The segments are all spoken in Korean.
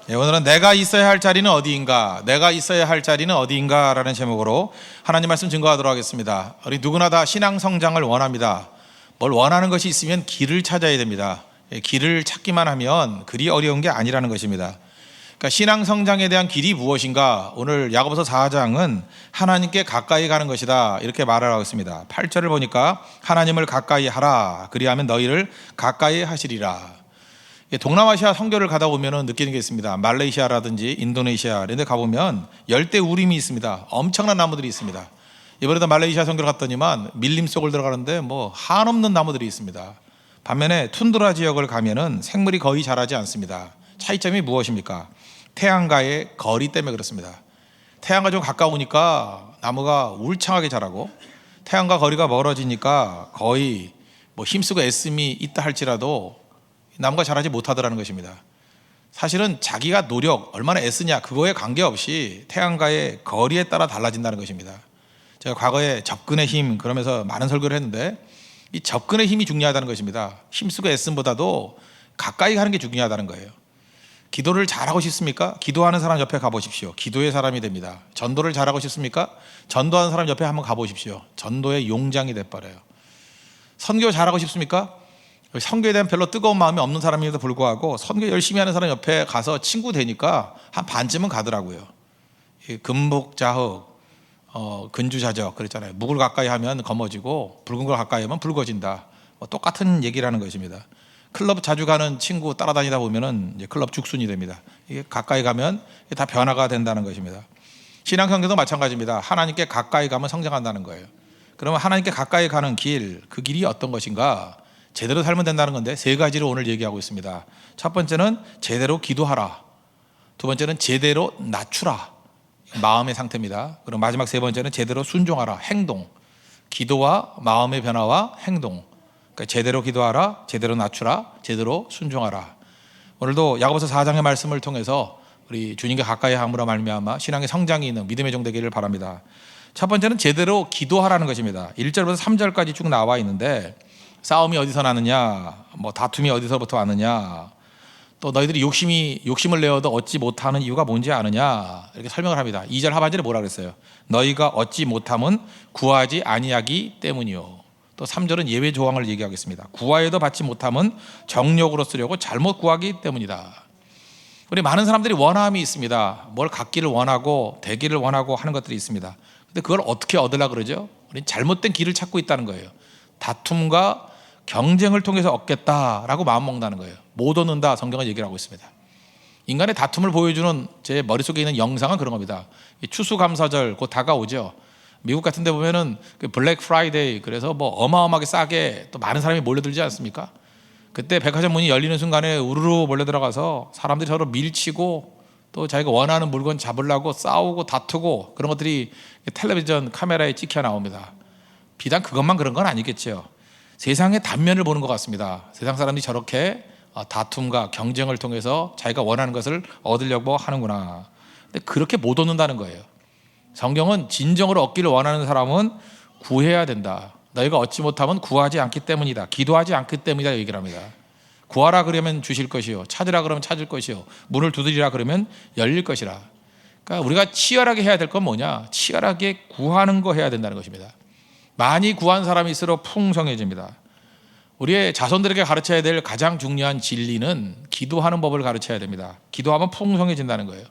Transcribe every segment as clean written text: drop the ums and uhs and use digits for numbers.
오늘은 내가 있어야 할 자리는 어디인가, 내가 있어야 할 자리는 어디인가 라는 제목으로 하나님 말씀 증거하도록 하겠습니다. 우리 누구나 다 신앙 성장을 원합니다. 뭘 원하는 것이 있으면 길을 찾아야 됩니다. 길을 찾기만 하면 그리 어려운 게 아니라는 것입니다. 그러니까 신앙 성장에 대한 길이 무엇인가, 오늘 야고보서 4장은 하나님께 가까이 가는 것이다 이렇게 말을 하고 있습니다. 8절을 보니까 하나님을 가까이 하라, 그리하면 너희를 가까이 하시리라. 동남아시아 선교를 가다 보면 느끼는 게 있습니다. 말레이시아라든지 인도네시아 이런 데 가보면 열대 우림이 있습니다. 엄청난 나무들이 있습니다. 이번에도 말레이시아 선교를 갔더니만 밀림 속을 들어가는데 뭐 한없는 나무들이 있습니다. 반면에 툰드라 지역을 가면은 생물이 거의 자라지 않습니다. 차이점이 무엇입니까? 태양과의 거리 때문에 그렇습니다. 태양과 좀 가까우니까 나무가 울창하게 자라고, 태양과 거리가 멀어지니까 거의 뭐 힘쓰고 애씀이 있다 할지라도 나무가 자라지 못하더라는 것입니다. 사실은 자기가 노력, 얼마나 애쓰냐 그거에 관계없이 태양과의 거리에 따라 달라진다는 것입니다. 제가 과거에 접근의 힘 그러면서 많은 설교를 했는데, 이 접근의 힘이 중요하다는 것입니다. 힘쓰고 애씀보다도 가까이 가는 게 중요하다는 거예요. 기도를 잘하고 싶습니까? 기도하는 사람 옆에 가보십시오. 기도의 사람이 됩니다. 전도를 잘하고 싶습니까? 전도하는 사람 옆에 한번 가보십시오. 전도의 용장이 돼버려요. 선교 잘하고 싶습니까? 선교에 대한 별로 뜨거운 마음이 없는 사람임에도 불구하고 선교 열심히 하는 사람 옆에 가서 친구 되니까 한 반쯤은 가더라고요. 금묵자흑, 근주자적 그랬잖아요. 묵을 가까이 하면 검어지고 붉은 걸 가까이 하면 붉어진다. 똑같은 얘기라는 것입니다. 클럽 자주 가는 친구 따라다니다 보면은 이제 클럽 죽순이 됩니다. 이게 가까이 가면 다 변화가 된다는 것입니다. 신앙 성경도 마찬가지입니다. 하나님께 가까이 가면 성장한다는 거예요. 그러면 하나님께 가까이 가는 길, 그 길이 어떤 것인가? 제대로 살면 된다는 건데 세 가지를 오늘 얘기하고 있습니다. 첫 번째는 제대로 기도하라. 두 번째는 제대로 낮추라. 마음의 상태입니다. 그리고 마지막 세 번째는 제대로 순종하라. 행동. 기도와 마음의 변화와 행동. 그러니까 제대로 기도하라, 제대로 낮추라, 제대로 순종하라. 오늘도 야고보서 4장의 말씀을 통해서 우리 주님께 가까이 함으로 말미암아 신앙의 성장이 있는 믿음의 종 되기를 바랍니다. 첫 번째는 제대로 기도하라는 것입니다. 1절부터 3절까지 쭉 나와 있는데, 싸움이 어디서 나느냐, 뭐 다툼이 어디서부터 왔느냐, 또 너희들이 욕심을 내어도 얻지 못하는 이유가 뭔지 아느냐, 이렇게 설명을 합니다. 2절 하반절에 뭐라 그랬어요? 너희가 얻지 못함은 구하지 아니하기 때문이요. 또 3절은 예외 조항을 얘기하겠습니다. 구하여도 받지 못함은 정욕으로 쓰려고 잘못 구하기 때문이다. 우리 많은 사람들이 원함이 있습니다. 뭘 갖기를 원하고 되기를 원하고 하는 것들이 있습니다. 근데 그걸 어떻게 얻으려고 그러죠? 우리는 잘못된 길을 찾고 있다는 거예요. 다툼과 경쟁을 통해서 얻겠다라고 마음먹는다는 거예요. 못 얻는다, 성경은 얘기를 하고 있습니다. 인간의 다툼을 보여주는 제 머릿속에 있는 영상은 그런 겁니다. 추수감사절 곧 다가오죠. 미국 같은 데 보면은 그 블랙 프라이데이, 그래서 뭐 어마어마하게 싸게 또 많은 사람이 몰려들지 않습니까? 그때 백화점 문이 열리는 순간에 우르르 몰려들어가서 사람들이 서로 밀치고 또 자기가 원하는 물건 잡으려고 싸우고 다투고, 그런 것들이 텔레비전 카메라에 찍혀 나옵니다. 비단 그것만 그런 건 아니겠죠. 세상의 단면을 보는 것 같습니다. 세상 사람들이 저렇게 다툼과 경쟁을 통해서 자기가 원하는 것을 얻으려고 하는구나. 근데 그렇게 못 얻는다는 거예요. 성경은 진정으로 얻기를 원하는 사람은 구해야 된다. 너희가 얻지 못하면 구하지 않기 때문이다. 기도하지 않기 때문이다 얘기를 합니다. 구하라 그러면 주실 것이요, 찾으라 그러면 찾을 것이요, 문을 두드리라 그러면 열릴 것이라. 그러니까 우리가 치열하게 해야 될 건 뭐냐? 치열하게 구하는 거 해야 된다는 것입니다. 많이 구한 사람일수록 풍성해집니다. 우리의 자손들에게 가르쳐야 될 가장 중요한 진리는 기도하는 법을 가르쳐야 됩니다. 기도하면 풍성해진다는 거예요.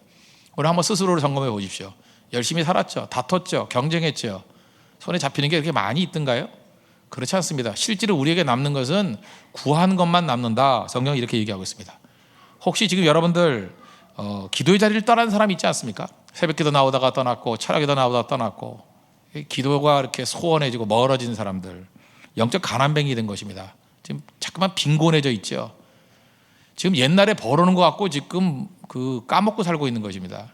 오늘 한번 스스로를 점검해 보십시오. 열심히 살았죠, 다퉜죠, 경쟁했죠. 손에 잡히는 게 그렇게 많이 있던가요? 그렇지 않습니다. 실제로 우리에게 남는 것은 구한 것만 남는다. 성경이 이렇게 얘기하고 있습니다. 혹시 지금 여러분들 기도의 자리를 떠난 사람이 있지 않습니까? 새벽기도 나오다가 떠났고 철학기도 나오다가 떠났고, 기도가 이렇게 소원해지고 멀어진 사람들, 영적 가난뱅이 된 것입니다. 지금 자꾸만 빈곤해져 있죠. 지금 옛날에 벌어놓은 것 같고 지금 까먹고 살고 있는 것입니다.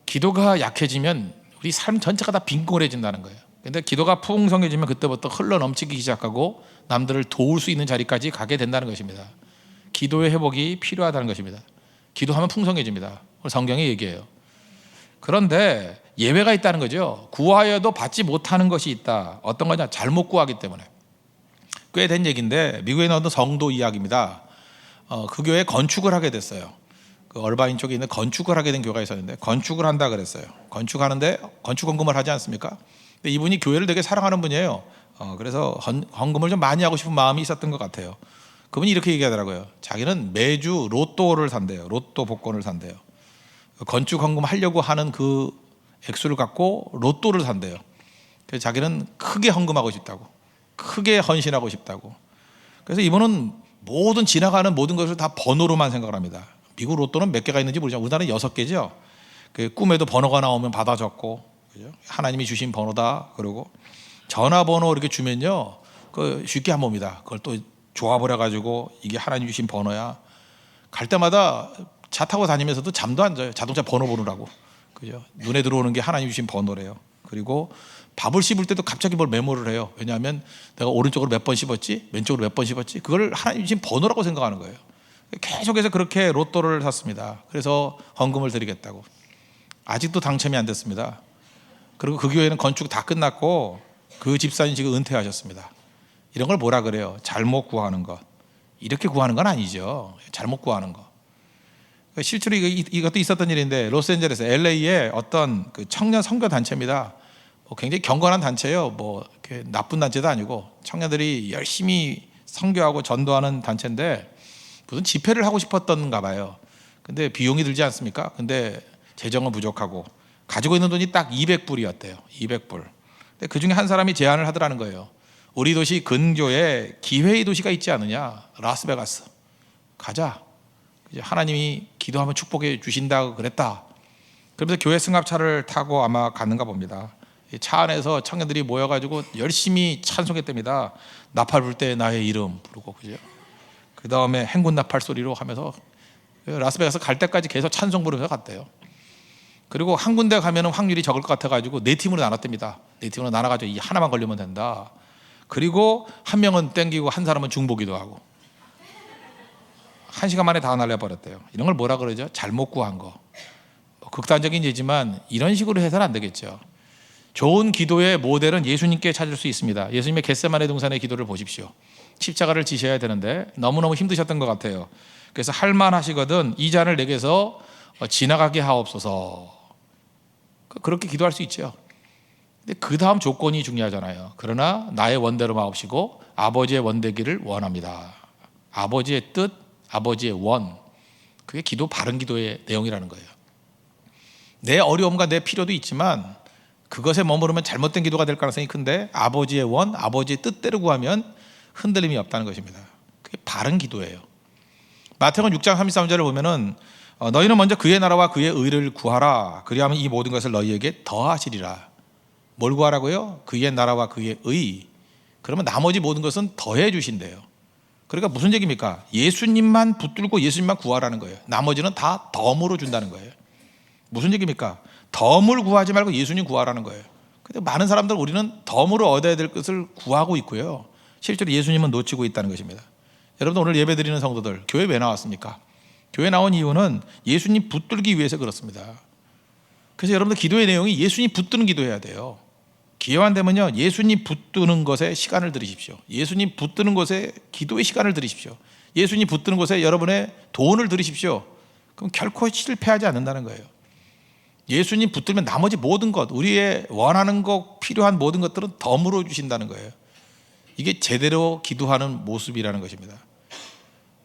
기도가 약해지면 우리 삶 전체가 다 빈곤해진다는 거예요. 그런데 기도가 풍성해지면 그때부터 흘러 넘치기 시작하고 남들을 도울 수 있는 자리까지 가게 된다는 것입니다. 기도의 회복이 필요하다는 것입니다. 기도하면 풍성해집니다. 성경이 얘기해요. 그런데 예외가 있다는 거죠. 구하여도 받지 못하는 것이 있다. 어떤 거냐? 잘못 구하기 때문에. 꽤 된 얘기인데 미국에 나오는 성도 이야기입니다. 그 교회 건축을 하게 됐어요. 그 얼바인 쪽에 있는 건축을 하게 된 교회가 있었는데 건축을 한다 그랬어요. 건축하는데 건축 헌금을 하지 않습니까? 근데 이분이 교회를 되게 사랑하는 분이에요. 그래서 헌금을 좀 많이 하고 싶은 마음이 있었던 것 같아요. 그분이 이렇게 얘기하더라고요. 자기는 매주 로또를 산대요. 로또 복권을 산대요. 건축 헌금 하려고 하는 그 액수를 갖고 로또를 산대요. 그래서 자기는 크게 헌금하고 싶다고, 크게 헌신하고 싶다고. 그래서 이분은 지나가는 모든 것을 다 번호로만 생각을 합니다. 미국 로또는 몇 개가 있는지 모르지만 우리나라는 6개죠. 그 꿈에도 번호가 나오면 받아 적고, 그죠? 하나님이 주신 번호다. 그러고 전화번호 이렇게 주면요, 그 쉽게 안 봅니다. 그걸 또 조합을 해가지고 이게 하나님 주신 번호야. 갈 때마다 차 타고 다니면서도 잠도 안 자요. 자동차 번호 보느라고. 그죠? 눈에 들어오는 게 하나님 주신 번호래요. 그리고 밥을 씹을 때도 갑자기 뭘 메모를 해요. 왜냐하면 내가 오른쪽으로 몇 번 씹었지, 왼쪽으로 몇 번 씹었지, 그걸 하나님 주신 번호라고 생각하는 거예요. 계속해서 그렇게 로또를 샀습니다. 그래서 헌금을 드리겠다고. 아직도 당첨이 안 됐습니다. 그리고 그 교회는 건축 다 끝났고 그 집사님 지금 은퇴하셨습니다. 이런 걸 뭐라 그래요? 잘못 구하는 것. 이렇게 구하는 건 아니죠. 잘못 구하는 것. 실제로 이것도 있었던 일인데, 로스앤젤레스 LA에 어떤 그 청년 선교 단체입니다. 굉장히 경건한 단체예요. 이렇게 나쁜 단체도 아니고 청년들이 열심히 선교하고 전도하는 단체인데 무슨 집회를 하고 싶었던가 봐요. 근데 비용이 들지 않습니까? 근데 재정은 부족하고 가지고 있는 돈이 딱 200불이었대요. 200불. 근데 그 중에 한 사람이 제안을 하더라는 거예요. 우리 도시 근교에 기회의 도시가 있지 않느냐? 라스베가스. 가자. 하나님이 기도하면 축복해 주신다고 그랬다. 그러면서 교회 승합차를 타고 아마 갔는가 봅니다. 차 안에서 청년들이 모여가지고 열심히 찬송했답니다. 나팔 불 때 나의 이름 부르고, 그죠? 그 다음에 행군 나팔 소리로 하면서 라스베가스 갈 때까지 계속 찬송 부르면서 갔대요. 그리고 한 군데 가면은 확률이 적을 것 같아가지고 4팀으로 나눴답니다. 4팀으로 나눠가지고 이 하나만 걸리면 된다. 그리고 한 명은 땡기고 한 사람은 중보기도 하고 1시간 만에 다 날려버렸대요. 이런 걸 뭐라 그러죠? 잘못 구한 거. 극단적인 예지만 이런 식으로 해서는 안 되겠죠. 좋은 기도의 모델은 예수님께 찾을 수 있습니다. 예수님의 겟세마네 동산의 기도를 보십시오. 십자가를 지셔야 되는데 너무너무 힘드셨던 것 같아요. 그래서 할만하시거든 이 잔을 내게서 지나가게 하옵소서. 그렇게 기도할 수 있죠. 근데 그 다음 조건이 중요하잖아요. 그러나 나의 원대로 마옵시고 아버지의 원되기를 원합니다. 아버지의 뜻, 아버지의 원. 그게 기도, 바른 기도의 내용이라는 거예요. 내 어려움과 내 필요도 있지만 그것에 머무르면 잘못된 기도가 될 가능성이 큰데 아버지의 원, 아버지의 뜻대로 구하면 흔들림이 없다는 것입니다. 그게 바른 기도예요. 마태복음 6장 33절을 보면은 너희는 먼저 그의 나라와 그의 의를 구하라. 그리하면 이 모든 것을 너희에게 더하시리라. 뭘 구하라고요? 그의 나라와 그의 의. 그러면 나머지 모든 것은 더해 주신대요. 그러니까 무슨 얘기입니까? 예수님만 붙들고 예수님만 구하라는 거예요. 나머지는 다 덤으로 준다는 거예요. 무슨 얘기입니까? 덤을 구하지 말고 예수님 구하라는 거예요. 근데 많은 사람들 우리는 덤으로 얻어야 될 것을 구하고 있고요. 실제로 예수님은 놓치고 있다는 것입니다. 여러분 오늘 예배 드리는 성도들 교회 왜 나왔습니까? 교회 나온 이유는 예수님 붙들기 위해서 그렇습니다. 그래서 여러분들 기도의 내용이 예수님 붙드는 기도해야 돼요. 기회만 되면요 예수님 붙드는 것에 시간을 들이십시오. 예수님 붙드는 것에 기도의 시간을 들이십시오. 예수님 붙드는 것에 여러분의 돈을 들이십시오. 그럼 결코 실패하지 않는다는 거예요. 예수님 붙들면 나머지 모든 것, 우리의 원하는 것, 필요한 모든 것들은 덤으로 주신다는 거예요. 이게 제대로 기도하는 모습이라는 것입니다.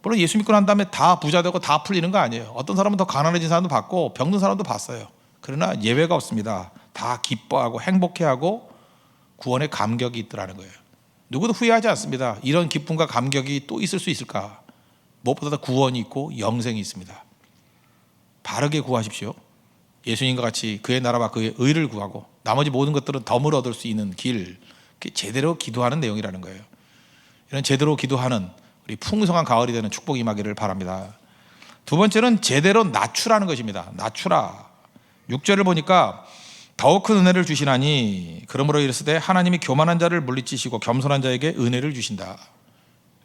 물론 예수 믿고 난 다음에 다 부자 되고 다 풀리는 거 아니에요. 어떤 사람은 더 가난해진 사람도 봤고 병든 사람도 봤어요. 그러나 예외가 없습니다. 다 기뻐하고 행복해하고 구원의 감격이 있더라는 거예요. 누구도 후회하지 않습니다. 이런 기쁨과 감격이 또 있을 수 있을까? 무엇보다 구원이 있고 영생이 있습니다. 바르게 구하십시오. 예수님과 같이 그의 나라와 그의 의를 구하고 나머지 모든 것들은 덤을 얻을 수 있는 길, 제대로 기도하는 내용이라는 거예요. 이런 제대로 기도하는 우리 풍성한 가을이 되는 축복이 임하기를 바랍니다. 두 번째는 제대로 낮추라는 것입니다. 낮추라. 6절을 보니까 더욱 큰 은혜를 주시나니 그러므로 이르시되 하나님이 교만한 자를 물리치시고 겸손한 자에게 은혜를 주신다.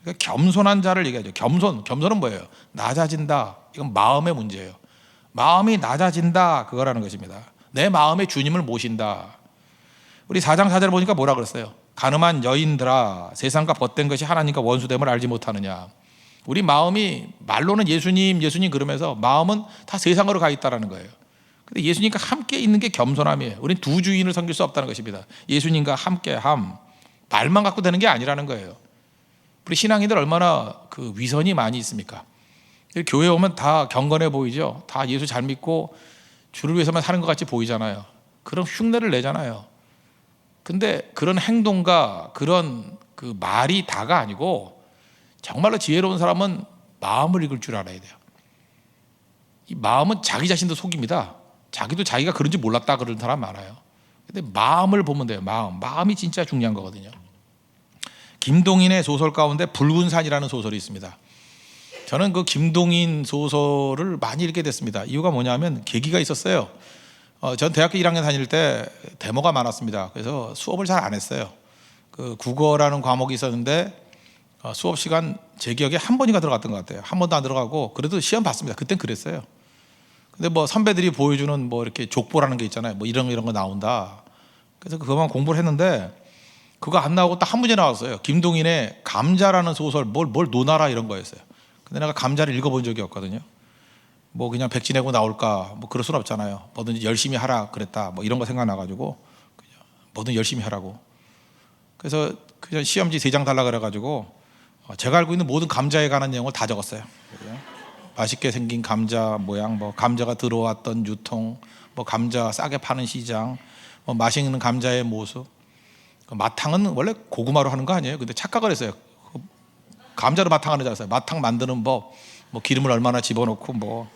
그러니까 겸손한 자를 얘기하죠. 겸손은 뭐예요? 낮아진다. 이건 마음의 문제예요. 마음이 낮아진다 그거라는 것입니다. 내 마음에 주님을 모신다. 우리 4장 4절을 보니까 뭐라 그랬어요? 가늠한 여인들아 세상과 벗된 것이 하나님과 원수됨을 알지 못하느냐. 우리 마음이 말로는 예수님 예수님 그러면서 마음은 다 세상으로 가 있다라는 거예요. 근데 예수님과 함께 있는 게 겸손함이에요. 우리는 두 주인을 섬길 수 없다는 것입니다. 예수님과 함께함, 말만 갖고 되는 게 아니라는 거예요. 우리 신앙인들 얼마나 그 위선이 많이 있습니까? 교회 오면 다 경건해 보이죠. 다 예수 잘 믿고 주를 위해서만 사는 것 같이 보이잖아요. 그런 흉내를 내잖아요. 근데 그런 행동과 그런 그 말이 다가 아니고 정말로 지혜로운 사람은 마음을 읽을 줄 알아야 돼요. 이 마음은 자기 자신도 속입니다. 자기도 자기가 그런지 몰랐다 그러는 사람 많아요. 근데 마음을 보면 돼요. 마음이 진짜 중요한 거거든요. 김동인의 소설 가운데 붉은 산이라는 소설이 있습니다. 저는 그 김동인 소설을 많이 읽게 됐습니다. 이유가 뭐냐면 계기가 있었어요. 전 대학교 1학년 다닐 때 데모가 많았습니다. 그래서 수업을 잘 안 했어요. 그 국어라는 과목이 있었는데 수업 시간 제 기억에 한 번인가 들어갔던 것 같아요. 한 번도 안 들어가고 그래도 시험 봤습니다. 그땐 그랬어요. 근데 뭐 선배들이 보여주는 뭐 이렇게 족보라는 게 있잖아요. 뭐 이런 거 나온다. 그래서 그것만 공부를 했는데 그거 안 나오고 딱 한 문제 나왔어요. 김동인의 감자라는 소설 뭘 논하라 이런 거였어요. 근데 내가 감자를 읽어본 적이 없거든요. 뭐 그냥 백지 내고 나올까 뭐 그럴 순 없잖아요. 뭐든지 열심히 하라 그랬다 뭐 이런 거 생각나가지고 그냥 뭐든 열심히 하라고. 그래서 그냥 시험지 3장 달라 그래가지고 제가 알고 있는 모든 감자에 관한 내용을 다 적었어요. 맛있게 생긴 감자 모양, 뭐 감자가 들어왔던 유통, 뭐 감자 싸게 파는 시장, 뭐 맛있는 감자의 모습. 마탕은 원래 고구마로 하는 거 아니에요? 근데 착각을 했어요. 감자로 마탕하는 줄 알았어요. 마탕 만드는 법, 뭐 기름을 얼마나 집어넣고 뭐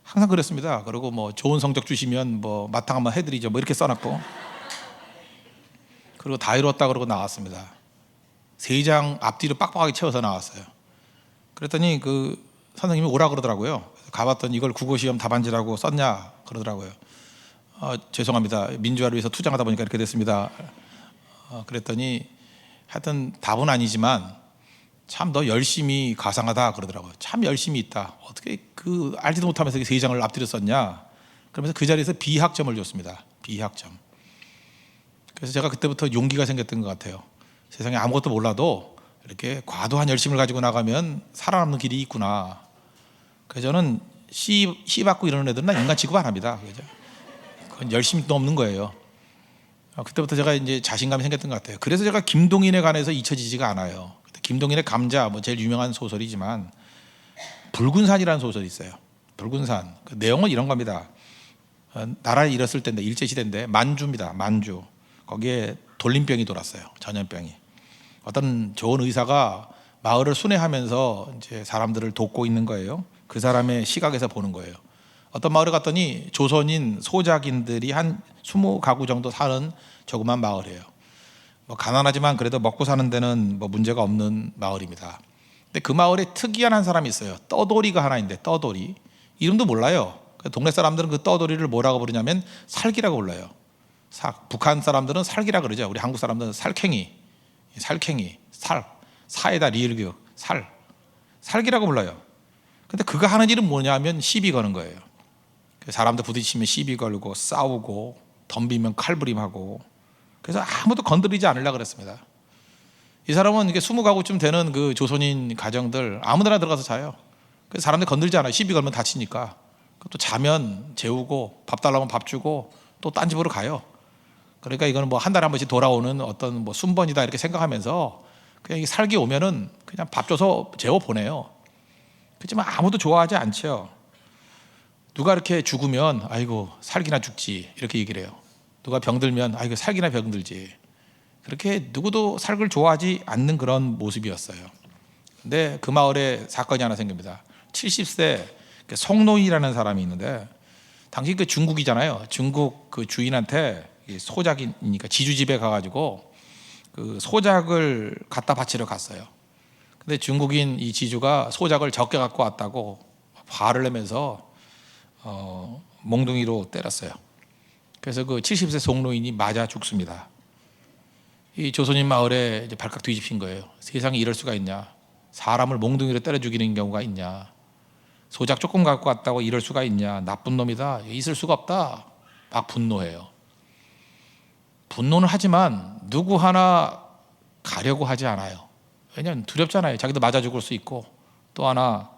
항상 그랬습니다. 그리고 뭐 좋은 성적 주시면 뭐 마탕 한번 해드리죠. 뭐 이렇게 써놨고. 그리고 다 이뤘다 그러고 나왔습니다. 3장 앞뒤로 빡빡하게 채워서 나왔어요. 그랬더니 그 선생님이 오라 그러더라고요. 가봤더니 이걸 국어시험 답안지라고 썼냐 그러더라고요. 죄송합니다. 민주화를 위해서 투쟁하다 보니까 이렇게 됐습니다. 그랬더니 하여튼 답은 아니지만 참 너 열심히 가상하다 그러더라고요. 참 열심히 있다. 어떻게 그 알지도 못하면서 3장을 앞뒤로 썼냐. 그러면서 그 자리에서 B학점을 줬습니다. B학점. 그래서 제가 그때부터 용기가 생겼던 것 같아요. 세상에 아무것도 몰라도 이렇게 과도한 열심을 가지고 나가면 살아남는 길이 있구나. 그래서 저는 C 받고 이러는 애들은 인간 취급 안 합니다. 그죠? 그건 열심히도 없는 거예요. 그때부터 제가 이제 자신감이 생겼던 것 같아요. 그래서 제가 김동인에 관해서 잊혀지지가 않아요. 김동인의 감자 뭐 제일 유명한 소설이지만 붉은 산이라는 소설이 있어요. 붉은 산. 그 내용은 이런 겁니다. 나라를 잃었을 때인데 일제시대인데 만주입니다. 만주. 거기에 돌림병이 돌았어요. 전염병이. 어떤 좋은 의사가 마을을 순회하면서 이제 사람들을 돕고 있는 거예요. 그 사람의 시각에서 보는 거예요. 어떤 마을에 갔더니 조선인 소작인들이 한 20가구 정도 사는 조그만 마을이에요. 뭐 가난하지만 그래도 먹고 사는 데는 뭐 문제가 없는 마을입니다. 근데 그 마을에 특이한 한 사람이 있어요. 떠돌이가 하나 있는데 떠돌이. 이름도 몰라요. 동네 사람들은 그 떠돌이를 뭐라고 부르냐면 살기라고 불러요. 북한 사람들은 살기라 그러죠. 우리 한국 사람들은 살쾡이, 사에다 리을기역, 살기라고 불러요. 근데 그가 하는 일은 뭐냐면 시비 거는 거예요. 사람들 부딪히면 시비 걸고 싸우고 덤비면 칼부림하고. 그래서 아무도 건드리지 않으려고 그랬습니다. 이 사람은 이게 20가구쯤 되는 그 조선인 가정들 아무데나 들어가서 자요. 그래서 사람들 건들지 않아요. 시비 걸면 다치니까. 또 자면 재우고 밥 달라면 밥 주고 또 딴 집으로 가요. 그러니까 이거는 뭐 한 달에 한 번씩 돌아오는 어떤 뭐 순번이다 이렇게 생각하면서 그냥 살기 오면은 그냥 밥 줘서 재워 보내요. 그렇지만 아무도 좋아하지 않죠. 누가 이렇게 죽으면 아이고 살기나 죽지 이렇게 얘기를 해요. 누가 병들면 아이고 살기나 병들지. 그렇게 누구도 살기를 좋아하지 않는 그런 모습이었어요. 근데 그 마을에 사건이 하나 생깁니다. 70세 송노인이라는 사람이 있는데 당시 그 중국이잖아요. 중국 그 주인한테 소작이니까 지주집에 가가지고 그 소작을 갖다 바치러 갔어요. 근데 중국인 이 지주가 소작을 적게 갖고 왔다고 화를 내면서 몽둥이로 때렸어요. 그래서 그 70세 송노인이 맞아 죽습니다. 이 조선인 마을에 이제 발칵 뒤집힌 거예요. 세상에 이럴 수가 있냐? 사람을 몽둥이로 때려 죽이는 경우가 있냐? 소작 조금 갖고 왔다고 이럴 수가 있냐? 나쁜 놈이다. 있을 수가 없다. 막 분노해요. 분노는 하지만 누구 하나 가려고 하지 않아요. 왜냐하면 두렵잖아요. 자기도 맞아 죽을 수 있고, 또 하나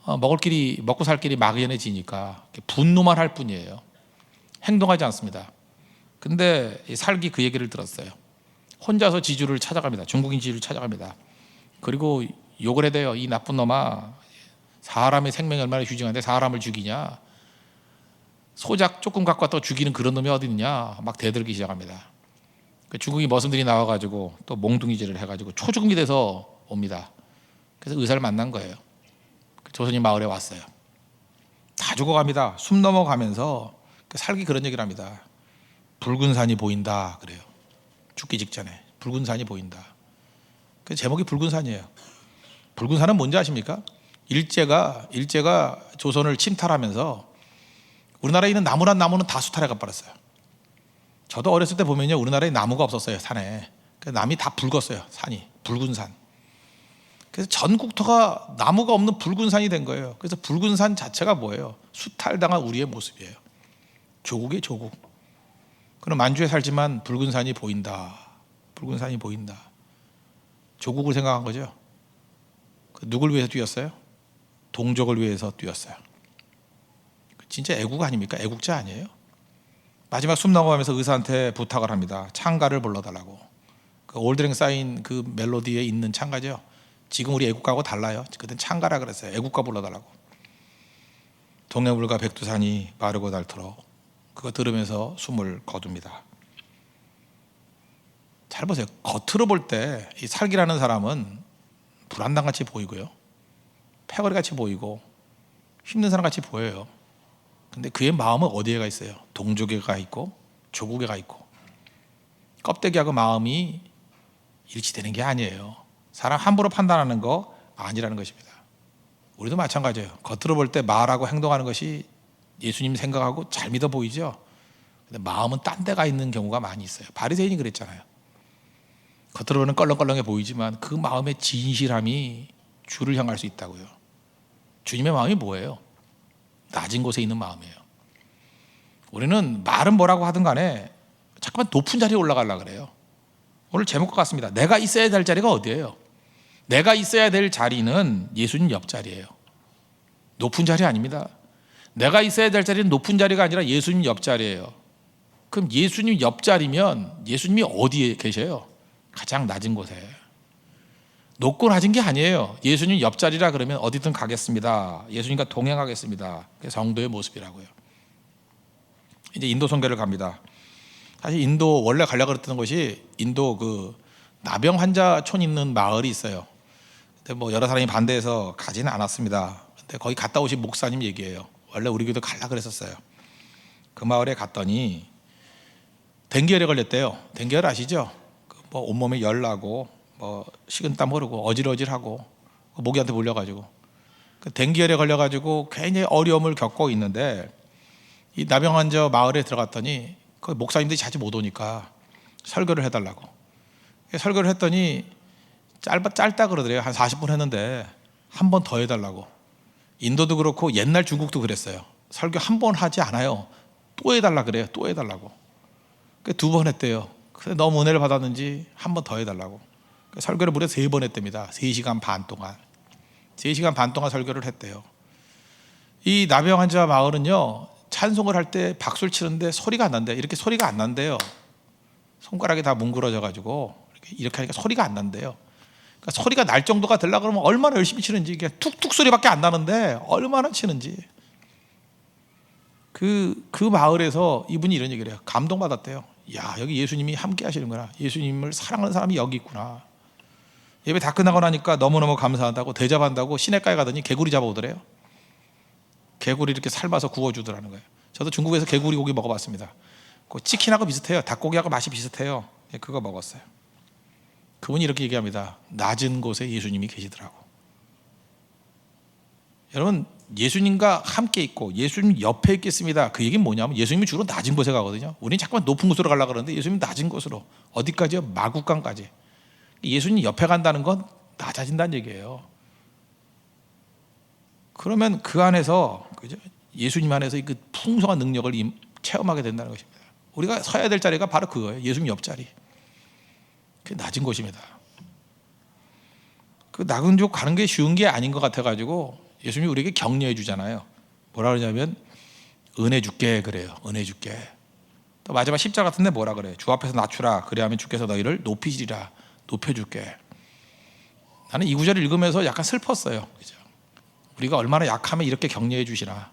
먹고 살 길이 막연해지니까 분노만 할 뿐이에요. 행동하지 않습니다. 근데 살기 그 얘기를 들었어요. 혼자서 지주를 찾아갑니다. 중국인 지주를 찾아갑니다. 그리고 욕을 해대요. 이 나쁜 놈아, 사람의 생명이 얼마나 귀중한데 사람을 죽이냐, 소작 조금 갖고 왔다가 죽이는 그런 놈이 어디 있냐, 막 대들기 시작합니다. 중국인 머슴들이 나와가지고 또 몽둥이질을 해가지고 초죽음이 돼서 옵니다. 그래서 의사를 만난 거예요. 조선인 마을에 왔어요. 다 죽어갑니다. 숨 넘어가면서 살기 그런 얘기를 합니다. 붉은 산이 보인다 그래요. 죽기 직전에 붉은 산이 보인다. 그 제목이 붉은 산이에요. 붉은 산은 뭔지 아십니까? 일제가 조선을 침탈하면서 우리나라에 있는 나무란 나무는 다 수탈해 가버렸어요. 저도 어렸을 때 보면요, 우리나라에 나무가 없었어요. 산에. 남이 다 붉었어요. 산이 붉은 산. 그래서 전 국토가 나무가 없는 붉은 산이 된 거예요. 그래서 붉은 산 자체가 뭐예요? 수탈당한 우리의 모습이에요. 조국의 조국. 그럼 만주에 살지만 붉은 산이 보인다. 붉은 산이 보인다. 조국을 생각한 거죠. 누굴 위해서 뛰었어요? 동족을 위해서 뛰었어요. 진짜 애국 아닙니까? 애국자 아니에요? 마지막 숨 넘어가면서 의사한테 부탁을 합니다. 찬가를 불러달라고. 그 올드랭 사인 그 멜로디에 있는 찬가죠. 지금 우리 애국가하고 달라요. 그땐 찬가라 그랬어요. 애국가 불러달라고. 동해물과 백두산이 마르고 닳도록. 그거 들으면서 숨을 거둡니다. 잘 보세요. 겉으로 볼 때 이 살기라는 사람은 불안당같이 보이고요, 패거리같이 보이고 힘든 사람같이 보여요. 근데 그의 마음은 어디에 가 있어요? 동족에 가 있고 조국에 가 있고. 껍데기하고 마음이 일치되는 게 아니에요. 사람 함부로 판단하는 거 아니라는 것입니다. 우리도 마찬가지예요. 겉으로 볼 때 말하고 행동하는 것이 예수님 생각하고 잘 믿어 보이죠. 근데 마음은 딴 데 가 있는 경우가 많이 있어요. 바리새인이 그랬잖아요. 겉으로는 껄렁껄렁해 보이지만 그 마음의 진실함이 주를 향할 수 있다고요. 주님의 마음이 뭐예요? 낮은 곳에 있는 마음이에요. 우리는 말은 뭐라고 하든 간에 잠깐만 높은 자리에 올라가려고 그래요. 오늘 제목과 같습니다. 내가 있어야 될 자리가 어디예요? 내가 있어야 될 자리는 예수님 옆자리예요. 높은 자리 아닙니다. 내가 있어야 될 자리는 높은 자리가 아니라 예수님 옆자리예요. 그럼 예수님 옆자리면 예수님이 어디에 계셔요? 가장 낮은 곳에. 높고 낮은 게 아니에요. 예수님 옆자리라 그러면 어디든 가겠습니다. 예수님과 동행하겠습니다. 그게 성도의 모습이라고요. 이제 인도 선교를 갑니다. 사실 인도 원래 가려고 했던 것이 인도 그 나병 환자촌 있는 마을이 있어요. 근데 뭐 여러 사람이 반대해서 가지는 않았습니다. 근데 거기 갔다 오신 목사님 얘기예요. 원래 우리 교도 가려고 그랬었어요. 그 마을에 갔더니 댕기열에 걸렸대요. 댕기열 아시죠? 뭐 온몸에 열 나고 뭐 식은땀 흐르고 어질어질하고 모기한테 물려가지고 그 댕기열에 걸려가지고 굉장히 어려움을 겪고 있는데, 이 나병 환자 마을에 들어갔더니 그 목사님들이 자주 못 오니까 설교를 해달라고. 설교를 했더니 짧다 그러더래요. 한 40분 했는데 한 번 더 해달라고. 인도도 그렇고 옛날 중국도 그랬어요. 설교 한 번 하지 않아요. 또 해달라 그래요. 또 해달라고. 두 번 했대요. 그래서 너무 은혜를 받았는지 한 번 더 해달라고. 설교를 무려 3번 했답니다. 3시간 반 동안. 3시간 반 동안 설교를 했대요. 이 나병 환자 마을은요, 찬송을 할 때 박수를 치는데 소리가 안 난대요. 이렇게 소리가 안 난대요. 손가락이 다 뭉그러져 가지고 이렇게 하니까 소리가 안 난대요. 그러니까 소리가 날 정도가 되려고 그러면 얼마나 열심히 치는지, 이게 툭툭 소리밖에 안 나는데 얼마나 치는지. 그 마을에서 이분이 이런 얘기를 해요. 감동받았대요. 야, 여기 예수님이 함께 하시는구나. 예수님을 사랑하는 사람이 여기 있구나. 예배 다 끝나고 나니까 너무너무 감사하다고 대접한다고 시내가에 가더니 개구리 잡아오더래요. 개구리 이렇게 삶아서 구워주더라는 거예요. 저도 중국에서 개구리 고기 먹어봤습니다. 그 치킨하고 비슷해요. 닭고기하고 맛이 비슷해요. 그거 먹었어요. 그분이 이렇게 얘기합니다. 낮은 곳에 예수님이 계시더라고. 여러분, 예수님과 함께 있고 예수님 옆에 있겠습니다. 그 얘기는 뭐냐면 예수님이 주로 낮은 곳에 가거든요. 우리는 자꾸만 높은 곳으로 가려고 그러는데 예수님은 낮은 곳으로. 어디까지요? 마국간까지. 예수님 옆에 간다는 건 낮아진다는 얘기예요. 그러면 그 안에서, 그죠? 예수님 안에서 그 풍성한 능력을 체험하게 된다는 것입니다. 우리가 서야 될 자리가 바로 그거예요. 예수님 옆자리. 그게 낮은 곳입니다. 그 나근족 가는 게 쉬운 게 아닌 것 같아가지고 예수님이 우리에게 격려해 주잖아요. 뭐라 그러냐면 은혜 줄게 그래요. 은혜 줄게. 또 마지막 십자 같은데 뭐라 그래? 주 앞에서 낮추라. 그래야면 주께서 너희를 높이시리라. 높여줄게. 나는 이 구절을 읽으면서 약간 슬펐어요. 그죠? 우리가 얼마나 약하면 이렇게 격려해 주시나.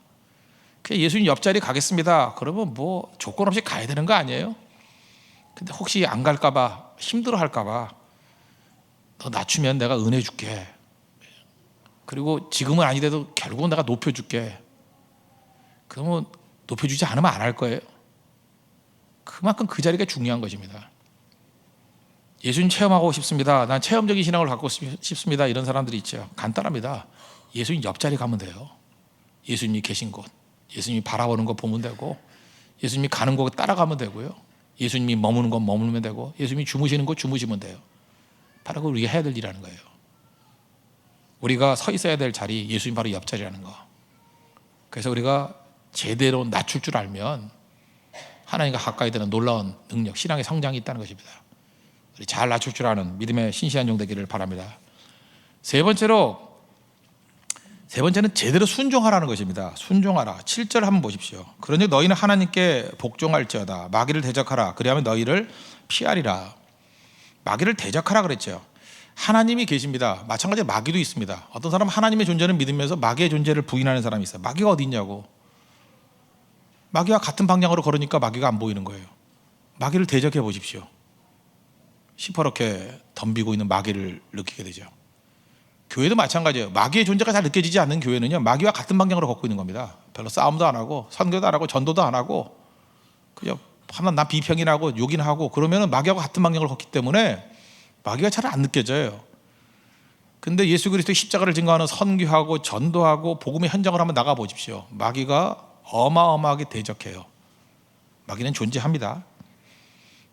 예수님 옆자리 가겠습니다. 그러면 뭐 조건 없이 가야 되는 거 아니에요? 근데 혹시 안 갈까봐 힘들어 할까봐 너 낮추면 내가 은혜 줄게. 그리고 지금은 아니래도 결국은 내가 높여줄게. 그러면 높여주지 않으면 안 할 거예요. 그만큼 그 자리가 중요한 것입니다. 예수님 체험하고 싶습니다. 난 체험적인 신앙을 갖고 싶습니다. 이런 사람들이 있죠. 간단합니다. 예수님 옆자리 가면 돼요. 예수님이 계신 곳, 예수님이 바라보는 거 보면 되고, 예수님이 가는 곳 따라가면 되고요. 예수님이 머무는 건 머물면 되고, 예수님이 주무시는 곳 주무시면 돼요. 바로 그거 우리가 해야 될 일이라는 거예요. 우리가 서 있어야 될 자리, 예수님 바로 옆자리라는 거. 그래서 우리가 제대로 낮출 줄 알면 하나님과 가까이 되는 놀라운 능력, 신앙의 성장이 있다는 것입니다. 우리 잘 낮출 줄 아는 믿음의 신실한 종 되기를 바랍니다. 세 번째는 제대로 순종하라는 것입니다. 순종하라. 7절 한번 보십시오. 그러니 너희는 하나님께 복종할지어다. 마귀를 대적하라. 그리하면 너희를 피하리라. 마귀를 대적하라 그랬죠. 하나님이 계십니다. 마찬가지로 마귀도 있습니다. 어떤 사람은 하나님의 존재를 믿으면서 마귀의 존재를 부인하는 사람이 있어요. 마귀가 어디 있냐고. 마귀와 같은 방향으로 걸으니까 마귀가 안 보이는 거예요. 마귀를 대적해 보십시오. 시퍼렇게 덤비고 있는 마귀를 느끼게 되죠. 교회도 마찬가지예요. 마귀의 존재가 잘 느껴지지 않는 교회는요, 마귀와 같은 방향으로 걷고 있는 겁니다. 별로 싸움도 안 하고 선교도 안 하고 전도도 안 하고 그냥 하나 나 비평이나 하고 욕이나 하고 그러면 마귀하고 같은 방향으로 걷기 때문에 마귀가 잘 안 느껴져요. 근데 예수 그리스도의 십자가를 증거하는 선교하고 전도하고 복음의 현장을 한번 나가 보십시오. 마귀가 어마어마하게 대적해요. 마귀는 존재합니다.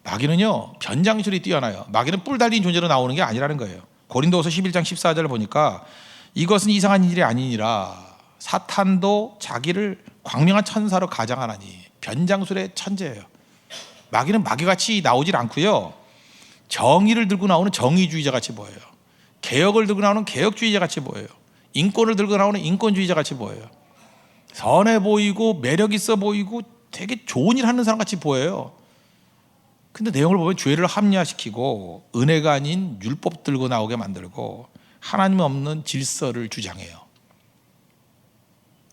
마귀는요 변장술이 뛰어나요. 마귀는 뿔 달린 존재로 나오는 게 아니라는 거예요. 고린도후서 11장 14절을 보니까 이것은 이상한 일이 아니니라. 사탄도 자기를 광명한 천사로 가장하나니. 변장술의 천재예요. 마귀는 마귀같이 나오질 않고요, 정의를 들고 나오는 정의주의자 같이 보여요. 개혁을 들고 나오는 개혁주의자 같이 보여요. 인권을 들고 나오는 인권주의자 같이 보여요. 선해 보이고 매력 있어 보이고 되게 좋은 일 하는 사람 같이 보여요. 근데 내용을 보면 죄를 합리화시키고 은혜가 아닌 율법 들고 나오게 만들고 하나님 없는 질서를 주장해요.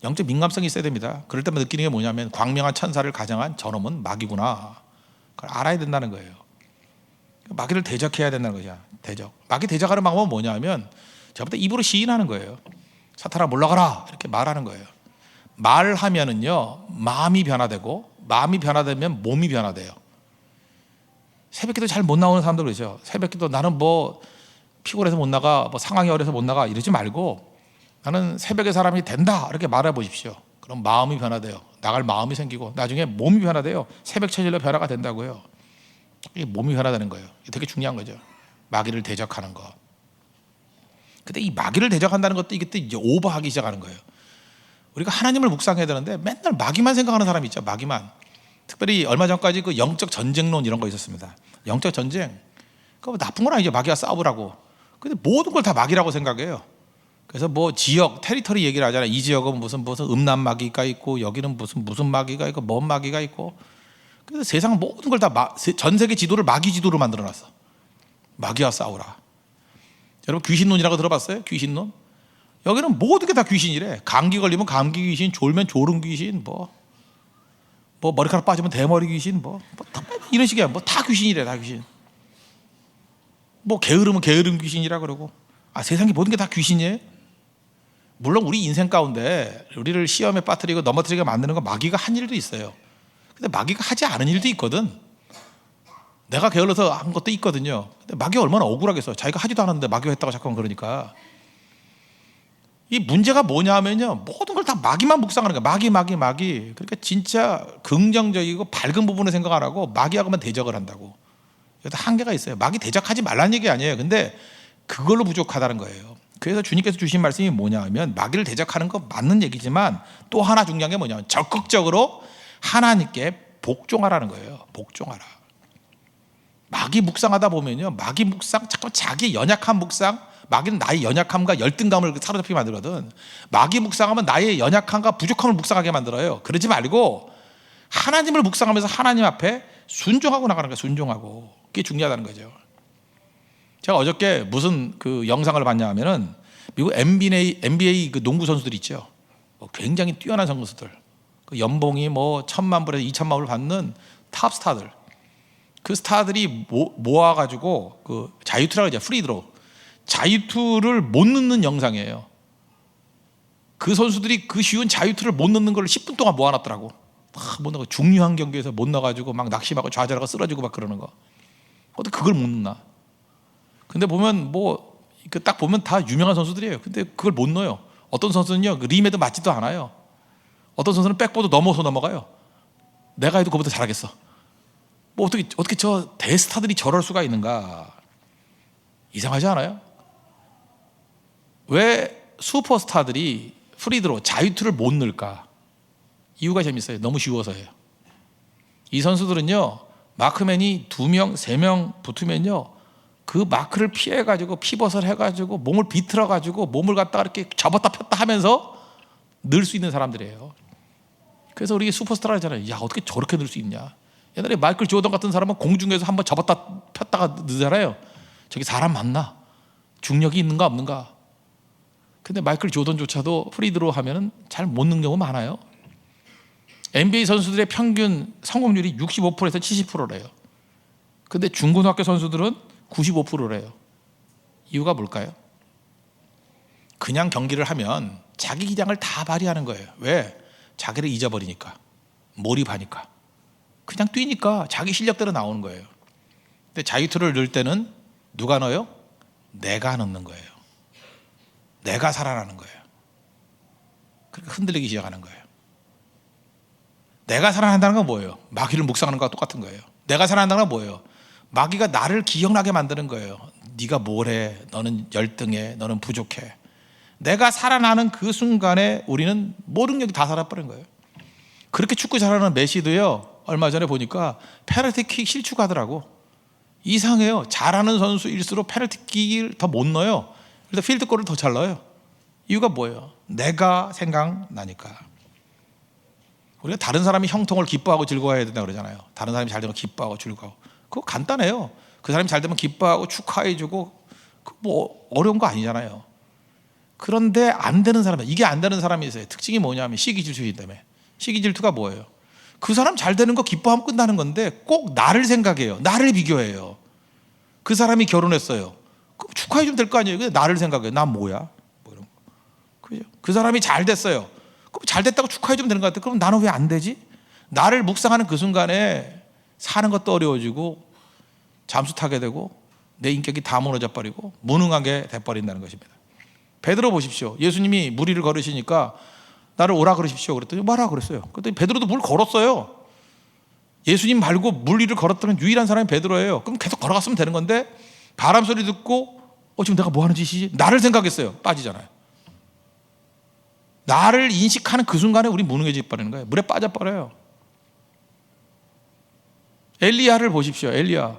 영적 민감성이 있어야 됩니다. 그럴 때만 느끼는 게 뭐냐면 광명한 천사를 가장한 저놈은 마귀구나. 그걸 알아야 된다는 거예요. 마귀를 대적해야 된다는 거죠. 대적. 마귀 대적하는 방법은 뭐냐면 저부터 입으로 시인하는 거예요. 사탄아 물러가라 이렇게 말하는 거예요. 말하면은요 마음이 변화되고 마음이 변화되면 몸이 변화돼요. 새벽기도 잘 못 나오는 사람들 그러죠. 새벽기도 나는 뭐 피곤해서 못 나가, 뭐 상황이 어려서 못 나가 이러지 말고 나는 새벽의 사람이 된다 이렇게 말해 보십시오. 그럼 마음이 변화돼요. 나갈 마음이 생기고 나중에 몸이 변화돼요. 새벽 체질로 변화가 된다고요. 이게 몸이 변화되는 거예요. 이게 되게 중요한 거죠. 마귀를 대적하는 거. 근데 이 마귀를 대적한다는 것도 이게 또 이제 오버하기 시작하는 거예요. 우리가 하나님을 묵상해야 되는데 맨날 마귀만 생각하는 사람이 있죠. 마귀만. 특별히 얼마 전까지 그 영적 전쟁론 이런 거 있었습니다. 영적 전쟁. 그거 나쁜 건 아니죠. 마귀와 싸우라고. 근데 모든 걸 다 마귀라고 생각해요. 그래서 뭐 지역, 테리터리 얘기를 하잖아요. 이 지역은 무슨 음란 마귀가 있고 여기는 무슨 마귀가 있고 뭔 마귀가 있고. 그래서 세상 모든 걸 다 전 세계 지도를 마귀 지도로 만들어놨어. 마귀와 싸우라. 여러분 귀신론이라고 들어봤어요? 귀신론? 여기는 모든 게 다 귀신이래. 감기 걸리면 감기 귀신, 졸면 졸음 귀신, 뭐 머리카락 빠지면 대머리 귀신, 이런 식이야. 다 귀신이래, 다 귀신. 게으르면 게으름 귀신이라 그러고. 세상에 모든 게 다 귀신이에요. 물론 우리 인생 가운데 우리를 시험에 빠뜨리고 넘어뜨리게 만드는 건 마귀가 한 일도 있어요. 근데 마귀가 하지 않은 일도 있거든. 내가 게을러서 한 것도 있거든요. 근데 마귀가 얼마나 억울하겠어. 자기가 하지도 않았는데 마귀가 했다고 자꾸만 그러니까. 이 문제가 뭐냐 하면요, 모든 걸 다 마귀만 묵상하는 거야. 마귀. 그러니까 진짜 긍정적이고 밝은 부분을 생각 안 하고 마귀하고만 대적을 한다고. 여기다 한계가 있어요. 마귀 대적하지 말라는 얘기 아니에요. 근데 그걸로 부족하다는 거예요. 그래서 주님께서 주신 말씀이 뭐냐 하면 마귀를 대적하는 거 맞는 얘기지만 또 하나 중요한 게 뭐냐면 적극적으로 하나님께 복종하라는 거예요. 복종하라. 마귀 묵상하다 보면요, 마귀 묵상 자꾸 자기 연약한 묵상, 마귀는 나의 연약함과 열등감을 사로잡히게 만들거든. 마귀 묵상하면 나의 연약함과 부족함을 묵상하게 만들어요. 그러지 말고 하나님을 묵상하면서 하나님 앞에 순종하고 나가는 거예요. 순종하고. 그게 중요하다는 거죠. 제가 어저께 무슨 그 영상을 봤냐 하면은 미국 NBA 그 농구 선수들 있죠. 굉장히 뛰어난 선수들. 그 연봉이 뭐 1,000만 불에서 2,000만 불을 받는 탑 스타들. 그 스타들이 모아가지고 그 자유투라고 하죠. 프리드로. 자유투를 못 넣는 영상이에요. 그 선수들이 그 쉬운 자유투를 못 넣는 걸 10분 동안 모아놨더라고. 못 넣고 중요한 경기에서 못 넣어가지고 막 낙심하고 좌절하고 쓰러지고 막 그러는 거. 어떻게 그걸 못 넣나? 근데 보면 뭐 그 딱 보면 다 유명한 선수들이에요. 근데 그걸 못 넣어요. 어떤 선수는요 그 림에도 맞지도 않아요. 어떤 선수는 백보드 넘어서 넘어가요. 내가 해도 그보다 잘하겠어. 뭐 어떻게 저 대스타들이 저럴 수가 있는가? 이상하지 않아요? 왜 슈퍼스타들이 프리드로 자유투를 못 넣을까? 이유가 재밌어요. 너무 쉬워서예요. 이 선수들은요 마크맨이 2명, 3명 붙으면요 그 마크를 피해가지고 피벗을 해가지고 몸을 비틀어가지고 몸을 갖다가 이렇게 접었다 폈다 하면서 넣을 수 있는 사람들이에요. 그래서 우리 슈퍼스타라 하잖아요. 야 어떻게 저렇게 넣을 수 있냐? 옛날에 마이클 조던 같은 사람은 공중에서 한번 접었다 폈다가 넣잖아요. 저기 사람 맞나? 중력이 있는가 없는가? 근데 마이클 조던조차도 프리드로 하면은 잘 못 넣는 경우가 많아요. NBA 선수들의 평균 성공률이 65%에서 70%래요. 근데 중고등학교 선수들은 95%래요. 이유가 뭘까요? 그냥 경기를 하면 자기 기량을 다 발휘하는 거예요. 왜? 자기를 잊어버리니까, 몰입하니까, 그냥 뛰니까 자기 실력대로 나오는 거예요. 근데 자유투를 넣을 때는 누가 넣어요? 내가 넣는 거예요. 내가 살아나는 거예요. 그러니까 흔들리기 시작하는 거예요. 내가 살아난다는 건 뭐예요? 마귀를 묵상하는 것과 똑같은 거예요. 내가 살아난다는 건 뭐예요? 마귀가 나를 기억나게 만드는 거예요. 네가 뭘 해? 너는 열등해. 너는 부족해. 내가 살아나는 그 순간에 우리는 모든 능력이 다 살아버린 거예요. 그렇게 축구 잘하는 메시도요 얼마 전에 보니까 페널티킥 실축하더라고. 이상해요. 잘하는 선수일수록 페널티킥을 더 못 넣어요. 그래서 필드골을 더 잘 넣어요. 이유가 뭐예요? 내가 생각나니까. 우리가 다른 사람이 형통을 기뻐하고 즐거워해야 된다 그러잖아요. 다른 사람이 잘 되면 기뻐하고 즐거워. 그거 간단해요. 그 사람이 잘 되면 기뻐하고 축하해주고 뭐 어려운 거 아니잖아요. 그런데 안 되는 사람, 이게 안 되는 사람이 있어요. 특징이 뭐냐면 시기질투이기 때문에. 시기질투가 뭐예요? 그 사람 잘 되는 거 기뻐하면 끝나는 건데 꼭 나를 생각해요. 나를 비교해요. 그 사람이 결혼했어요. 축하해 주면 될 거 아니에요. 근데 나를 생각해요. 난 뭐야? 뭐 이런 거. 그죠? 그 사람이 잘 됐어요. 그럼 잘 됐다고 축하해 주면 되는 것 같아요. 그럼 나는 왜 안 되지? 나를 묵상하는 그 순간에 사는 것도 어려워지고 잠수 타게 되고 내 인격이 다 무너져 버리고 무능하게 돼버린다는 것입니다. 베드로 보십시오. 예수님이 무리를 걸으시니까 나를 오라 그러십시오 그랬더니 뭐라 그랬어요. 그랬더니 베드로도 물 걸었어요. 예수님 말고 물 위를 걸었다면 유일한 사람이 베드로예요. 그럼 계속 걸어갔으면 되는 건데 바람 소리 듣고 지금 내가 뭐 하는 짓이지? 나를 생각했어요. 빠지잖아요. 나를 인식하는 그 순간에 우리 무능해져 버리는 거예요. 물에 빠져버려요. 엘리야를 보십시오. 엘리야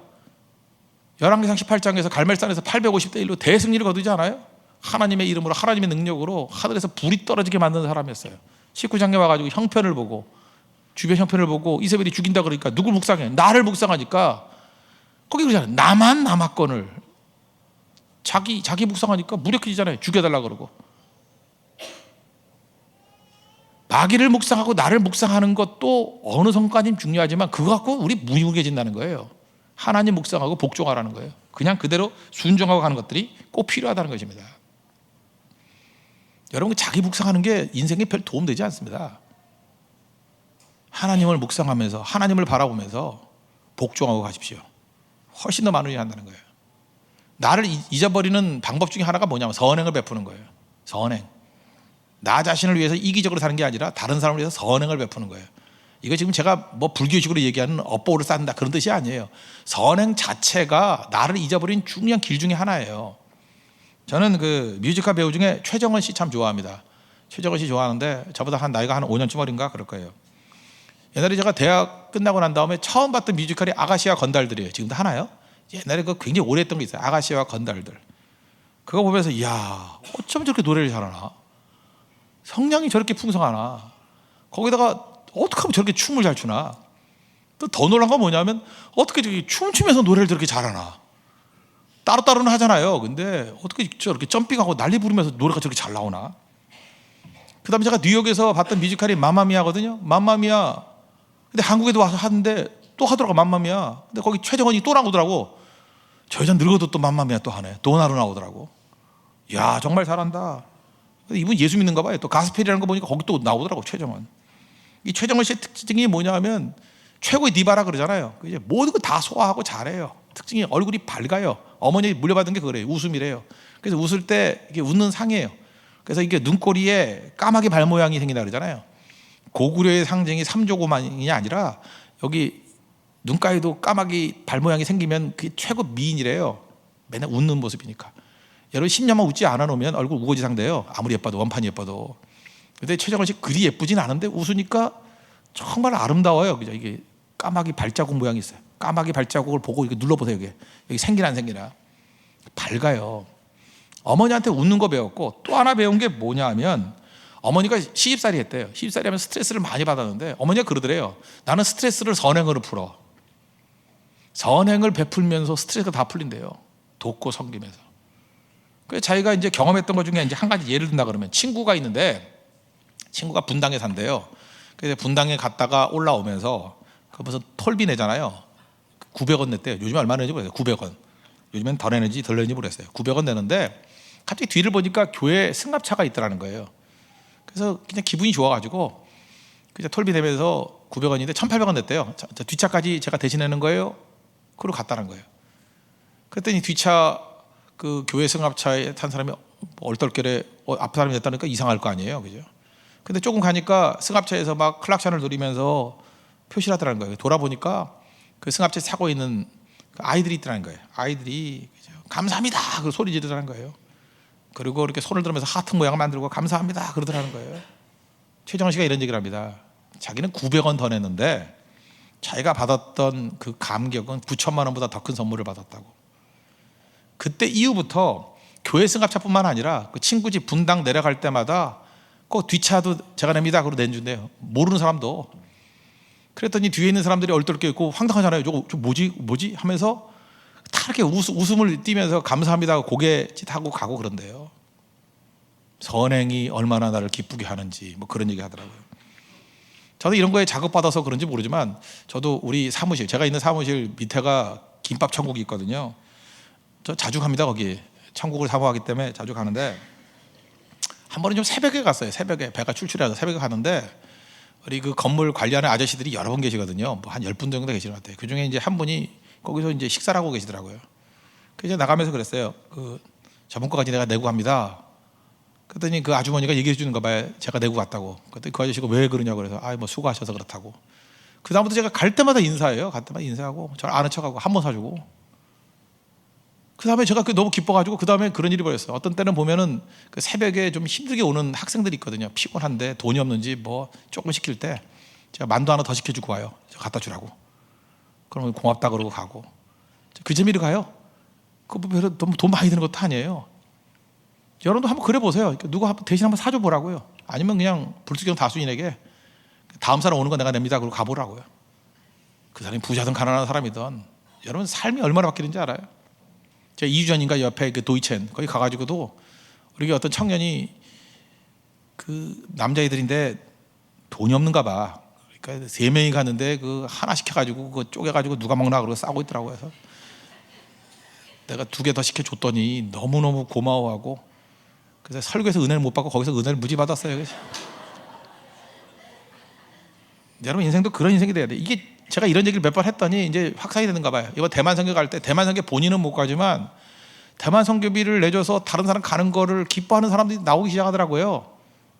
열왕기상 18장에서 갈멜산에서 850대 1로 대승리를 거두지 않아요? 하나님의 이름으로 하나님의 능력으로 하늘에서 불이 떨어지게 만드는 사람이었어요. 19장에 와가지고 형편을 보고 주변 형편을 보고 이세벨이 죽인다 그러니까 누굴 묵상해? 나를 묵상하니까 거기 그러잖아요. 나만 남았건을 자기 묵상하니까 무력해지잖아요. 죽여달라 그러고. 마귀를 묵상하고 나를 묵상하는 것도 어느 성과님 중요하지만 그거 갖고 우리 무능해진다는 거예요. 하나님 묵상하고 복종하라는 거예요. 그냥 그대로 순종하고 가는 것들이 꼭 필요하다는 것입니다. 여러분 자기 묵상하는 게 인생에 별 도움되지 않습니다. 하나님을 묵상하면서 하나님을 바라보면서 복종하고 가십시오. 훨씬 더 많은 일이 한다는 거예요. 나를 잊어버리는 방법 중에 하나가 뭐냐면 선행을 베푸는 거예요. 선행. 나 자신을 위해서 이기적으로 사는 게 아니라 다른 사람을 위해서 선행을 베푸는 거예요. 이거 지금 제가 뭐 불교식으로 얘기하는 업보를 쌓는다 그런 뜻이 아니에요. 선행 자체가 나를 잊어버린 중요한 길 중에 하나예요. 저는 그 뮤지컬 배우 중에 최정원 씨 참 좋아합니다. 최정원 씨 좋아하는데 저보다 한 나이가 한 5년쯤 어린가 그럴 거예요. 옛날에 제가 대학 끝나고 난 다음에 처음 봤던 뮤지컬이 아가씨와 건달들이에요. 지금도 하나요? 옛날에 그 굉장히 오래 했던 게 있어요. 아가씨와 건달들. 그거 보면서 이야, 어쩜 저렇게 노래를 잘하나, 성량이 저렇게 풍성하나, 거기다가 어떻게 하면 저렇게 춤을 잘 추나. 또 더 놀란 건 뭐냐면 어떻게 저기 춤추면서 노래를 저렇게 잘하나. 따로따로는 하잖아요. 근데 어떻게 저렇게 점핑하고 난리 부르면서 노래가 저렇게 잘 나오나. 그 다음에 제가 뉴욕에서 봤던 뮤지컬이 맘마미아거든요. 맘마미아. 근데 한국에도 와서 하는데 또 하더라고, 맘마미아. 근데 거기 최정원이 또 나오더라고. 저 여자 늙어도 또 맘마미아 또 하네. 도나로 나오더라고. 야, 정말 잘한다. 이분 예수 믿는가 봐요. 또 가스펠이라는 거 보니까 거기 또 나오더라고, 최정원. 이 최정원 씨의 특징이 뭐냐면 최고의 디바라 그러잖아요. 이제 모든 거 다 소화하고 잘해요. 특징이 얼굴이 밝아요. 어머니 물려받은 게 그래요. 웃음이래요. 그래서 웃을 때 이게 웃는 상이에요. 그래서 이게 눈꼬리에 까마귀 발 모양이 생긴다 그러잖아요. 고구려의 상징이 삼조고만이 아니라 여기 눈가에도 까마귀 발 모양이 생기면 그게 최고 미인이래요. 맨날 웃는 모습이니까. 여러분 10년만 웃지 않아 놓으면 얼굴 우거지상 돼요. 아무리 예뻐도, 원판이 예뻐도. 근데 최정원 씨 그리 예쁘진 않은데 웃으니까 정말 아름다워요. 그죠? 이게 까마귀 발자국 모양이 있어요. 까마귀 발자국을 보고 이렇게 눌러보세요. 여기 생기나 안 생기나. 밝아요. 어머니한테 웃는 거 배웠고, 또 하나 배운 게 뭐냐 하면 어머니가 시집살이 했대요. 시집살이 하면 스트레스를 많이 받았는데 어머니가 그러더래요. 나는 스트레스를 선행으로 풀어. 선행을 베풀면서 스트레스가 다 풀린대요. 돕고 섬기면서. 그래서 자기가 이제 경험했던 것 중에 이제 한 가지 예를 든다 그러면, 친구가 있는데 친구가 분당에 산대요. 그래서 분당에 갔다가 올라오면서 그 무슨 톨비 내잖아요. 900원 냈대요. 요즘에 얼마 내는지 모르겠어요. 900원. 요즘엔 더 내는지 덜 내는지 모르겠어요. 900원 내는데 갑자기 뒤를 보니까 교회 승합차가 있더라는 거예요. 그래서 그냥 기분이 좋아가지고 그냥 톨비 내면서 900원인데 1,800원 냈대요. 자, 뒷차까지 제가 대신내는 거예요. 그러고 갔다는 거예요. 그랬더니 뒷차 그 교회 승합차에 탄 사람이 얼떨결에 앞 사람이 냈다니까 이상할 거 아니에요, 그죠? 근데 조금 가니까 승합차에서 막 클락션을 누리면서 표시를 하더라는 거예요. 돌아보니까 그 승합차에 타고 있는 아이들이 있더라는 거예요. 아이들이 감사합니다 그 소리 지르더라는 거예요. 그리고 이렇게 손을 들면서 하트 모양을 만들고 감사합니다 그러더라는 거예요. 최정원 씨가 이런 얘기를 합니다. 자기는 900원 더 냈는데 자기가 받았던 그 감격은 9천만 원보다 더 큰 선물을 받았다고. 그때 이후부터 교회 승합차뿐만 아니라 그 친구 집 분당 내려갈 때마다 꼭 뒷차도 제가 냅니다 그러고 내준대요. 모르는 사람도. 그랬더니 뒤에 있는 사람들이 얼떨결에 있고 황당하잖아요. 저 뭐지 하면서 다 이렇게 웃음을 띠면서 감사합니다 고개 짓하고 가고 그런대요. 선행이 얼마나 나를 기쁘게 하는지 뭐 그런 얘기 하더라고요. 저도 이런 거에 자극받아서 그런지 모르지만 저도 우리 사무실, 제가 있는 사무실 밑에가 김밥 천국이 있거든요. 저 자주 갑니다. 거기 천국을 사모하기 때문에 자주 가는데 한 번은 좀 새벽에 갔어요. 새벽에 배가 출출해서 새벽에 가는데 우리 그 건물 관리하는 아저씨들이 여러 분 계시거든요. 뭐 한 10분 정도 계시는 것 같아요. 그 중에 이제 한 분이 거기서 이제 식사를 하고 계시더라고요. 그래서 나가면서 그랬어요. 저번 거까지 내가 내고 갑니다. 그랬더니 그 아주머니가 얘기해 주는 거 봐요. 제가 내고 갔다고. 그랬더니 그 아저씨가 왜 그러냐고 그래서 뭐 수고하셔서 그렇다고. 그 다음부터 제가 갈 때마다 인사해요. 갈 때마다 인사하고 저를 아는 척하고 한 번 사주고. 그 다음에 제가 너무 기뻐가지고 그 다음에 그런 일이 벌어졌어요. 어떤 때는 보면은 그 새벽에 좀 힘들게 오는 학생들이 있거든요. 피곤한데 돈이 없는지 뭐 조금 시킬 때 제가 만두 하나 더 시켜주고 와요. 갖다 주라고. 그러면 고맙다 그러고 가고. 그 재미로 가요. 그거 별로 돈 많이 드는 것도 아니에요. 여러분도 한번 그래 보세요. 누가 대신 한번 사줘 보라고요. 아니면 그냥 불특정 다수인에게 다음 사람 오는 거 내가 냅니다 그러고 가보라고요. 그 사람이 부자든 가난한 사람이든 여러분 삶이 얼마나 바뀌는지 알아요? 제가 2주 전인가 옆에 그 도이첸 거기 가가지고도 우리 어떤 청년이 그 남자애들인데 돈이 없는가 봐. 그러니까 3명이 갔는데 그 하나 시켜가지고 그거 쪼개가지고 누가 먹나 그러고 싸고 있더라고요. 그래서 내가 2개 더 시켜줬더니 너무너무 고마워하고 그래서 설교에서 은혜를 못 받고 거기서 은혜를 무지 받았어요. 여러분 인생도 그런 인생이 돼야 돼. 이게 제가 이런 얘기를 몇 번 했더니 이제 확산이 되는가 봐요. 이번 대만 선교 갈 때 대만 선교 본인은 못 가지만 대만 선교비를 내줘서 다른 사람 가는 거를 기뻐하는 사람들이 나오기 시작하더라고요.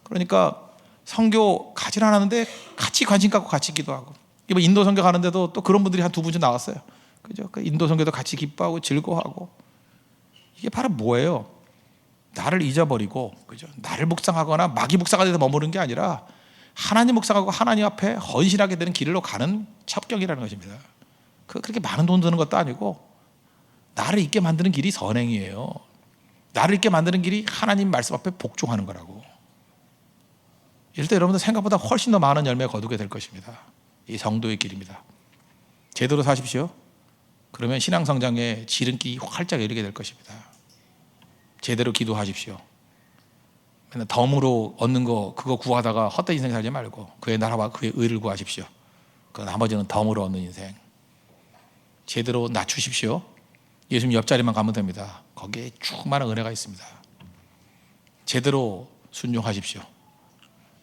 그러니까 선교 가지는 않았는데 같이 관심 갖고 같이 기도하고. 이번 인도 선교 가는데도 또 그런 분들이 한 2분 나왔어요. 그죠? 그 인도 선교도 같이 기뻐하고 즐거워하고. 이게 바로 뭐예요? 나를 잊어버리고, 그죠? 나를 묵상하거나 마귀 묵상하는 데서 머무르는 게 아니라 하나님 묵상하고 하나님 앞에 헌신하게 되는 길로 가는 첩경이라는 것입니다. 그렇게 많은 돈 드는 것도 아니고 나를 있게 만드는 길이 선행이에요. 나를 있게 만드는 길이 하나님 말씀 앞에 복종하는 거라고. 이럴 때 여러분들 생각보다 훨씬 더 많은 열매 거두게 될 것입니다. 이 성도의 길입니다. 제대로 사십시오. 그러면 신앙 성장의 지름길이 활짝 열리게 될 것입니다. 제대로 기도하십시오. 맨날 덤으로 얻는 거 그거 구하다가 헛된 인생 살지 말고 그의 나라와 그의 의를 구하십시오. 그 나머지는 덤으로 얻는 인생. 제대로 낮추십시오. 예수님 옆자리만 가면 됩니다. 거기에 충만한 은혜가 있습니다. 제대로 순종하십시오.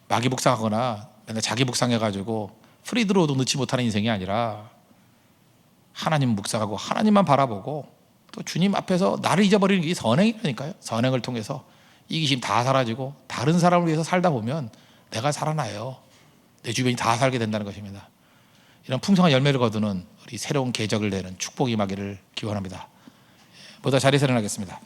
마귀 묵상하거나 맨날 자기 묵상해가지고 프리드로도 넣지 못하는 인생이 아니라 하나님 묵상하고 하나님만 바라보고 또 주님 앞에서 나를 잊어버리는 게 선행이라니까요. 선행을 통해서 이기심 다 사라지고 다른 사람을 위해서 살다 보면 내가 살아나요. 내 주변이 다 살게 된다는 것입니다. 이런 풍성한 열매를 거두는 우리 새로운 계적을 내는 축복이 임하기를 기원합니다. 모두 자리에서 일어나겠습니다.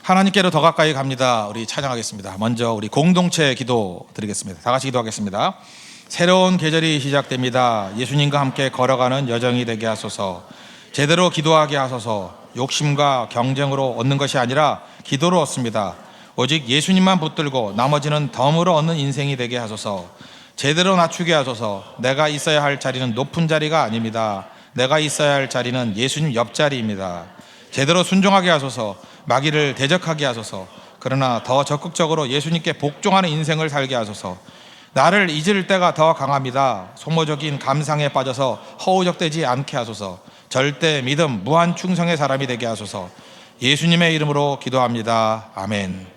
하나님께로 더 가까이 갑니다. 우리 찬양하겠습니다. 먼저 우리 공동체 기도 드리겠습니다. 다 같이 기도하겠습니다. 새로운 계절이 시작됩니다. 예수님과 함께 걸어가는 여정이 되게 하소서. 제대로 기도하게 하소서. 욕심과 경쟁으로 얻는 것이 아니라 기도로 얻습니다. 오직 예수님만 붙들고 나머지는 덤으로 얻는 인생이 되게 하소서. 제대로 낮추게 하소서. 내가 있어야 할 자리는 높은 자리가 아닙니다. 내가 있어야 할 자리는 예수님 옆자리입니다. 제대로 순종하게 하소서. 마귀를 대적하게 하소서. 그러나 더 적극적으로 예수님께 복종하는 인생을 살게 하소서. 나를 잊을 때가 더 강합니다. 소모적인 감상에 빠져서 허우적대지 않게 하소서. 절대 믿음, 무한 충성의 사람이 되게 하소서. 예수님의 이름으로 기도합니다. 아멘.